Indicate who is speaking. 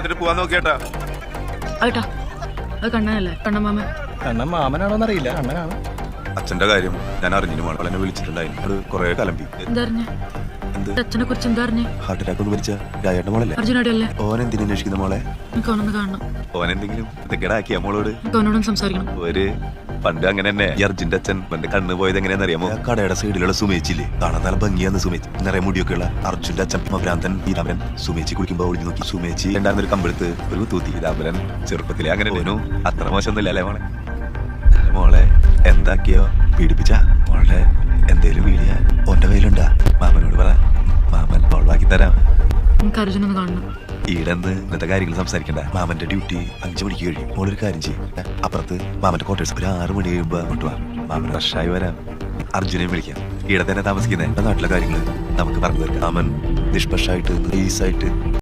Speaker 1: എടുത്തിട്ട് പോവാൻ നോക്കിയേട്ടാ.
Speaker 2: ആയിട്ടാ അത് കണ്ണനല്ലേ? കണ്ണമാമൻ.
Speaker 3: കണ്ണൻ മാമനാണോന്ന് അറിയില്ല, അണ്ണനാണ്.
Speaker 1: അച്ഛന്റെ കാര്യം ഞാൻ അറിഞ്ഞു. എന്നെ വിളിച്ചിട്ടുണ്ടായിരുന്നു. അത് കുറെ കലമ്പി.
Speaker 2: എന്താ അറിഞ്ഞേ?
Speaker 1: എന്ത്?
Speaker 2: അച്ഛനെ കുറിച്ച് എന്താ അറിഞ്ഞേ?
Speaker 1: ഹാർട്ട് അറ്റാക്ക് ഒന്ന് മരിച്ച രാജേട്ട മോളല്ലേ?
Speaker 2: അർജുനോടല്ലേ?
Speaker 1: ഓൻ എന്തിനു അന്വേഷിക്കുന്ന മോളെ?
Speaker 2: എനിക്ക് ഓനൊന്ന് കാണണം.
Speaker 1: ഓൻ എന്തെങ്കിലും ഇതൊക്കെയാക്കിയ മോളോട്?
Speaker 2: എനിക്ക് ഓനോടും സംസാരിക്കണം.
Speaker 1: ഒരു പണ്ട് അങ്ങനെ തന്നെ ഈ അർജുന്റെ അച്ഛൻ എന്റെ കണ്ണ് പോയത് എങ്ങനെയാന്ന് അറിയാമോ? കടയുടെ സൈഡിലുള്ള സുമേച്ചില്ലേ, കാണാൻ നല്ല ഭംഗിയാന്ന് സുമേച്ചി. നിറയെ മുടിയൊക്കെ ഉള്ള അർജുന്റെ അച്ഛൻ ഭ്രാന്തൻ പീതാംബരൻ സുമേച്ചി കുളിക്കുമ്പോ ഒളിഞ്ഞു നോക്കി. സുമേച്ചി ഉണ്ടായിരുന്നൊരു കമ്പെടുത്ത് ഒരു തൂത്തി. പീതാംബരൻ ചെറുപ്പത്തിലെ അങ്ങനെ ഓനു അത്ര മോശമൊന്നുമില്ല അല്ലേ മോളെ? മോളെ എന്താക്കിയോ? പീഡിപ്പിച്ച മോളുടെ എന്തേലും വീഡിയ ഓന്റെ കയ്യിലുണ്ടാ? മാമനോട് പറ, മാമൻ മോളാക്കി തരാം.
Speaker 2: എനിക്ക് അർജുനൊന്ന് കാണണം.
Speaker 1: ഈടെന്ന് ഇന്നത്തെ കാര്യങ്ങൾ സംസാരിക്കണ്ട. മാമന്റെ ഡ്യൂട്ടി 5 മണിക്ക് കഴിയും. മോളൊരു കാര്യം ചെയ്യും, അപ്പുറത്ത് മാമന്റെ ക്വാർട്ടേഴ്സ് ഒരു 6 മണി കഴിയുമ്പോ അങ്ങോട്ട് വാ. മാമൻ റഷായി വരാം. അർജുനെയും വിളിക്കാം. ഈടെ തന്നെ താമസിക്കുന്ന എന്റെ നാട്ടിലെ കാര്യങ്ങൾ നമുക്ക് പറഞ്ഞു തീർക്കാം. മാമൻ നിഷ്പക്ഷമായിട്ട് നൈസായിട്ട്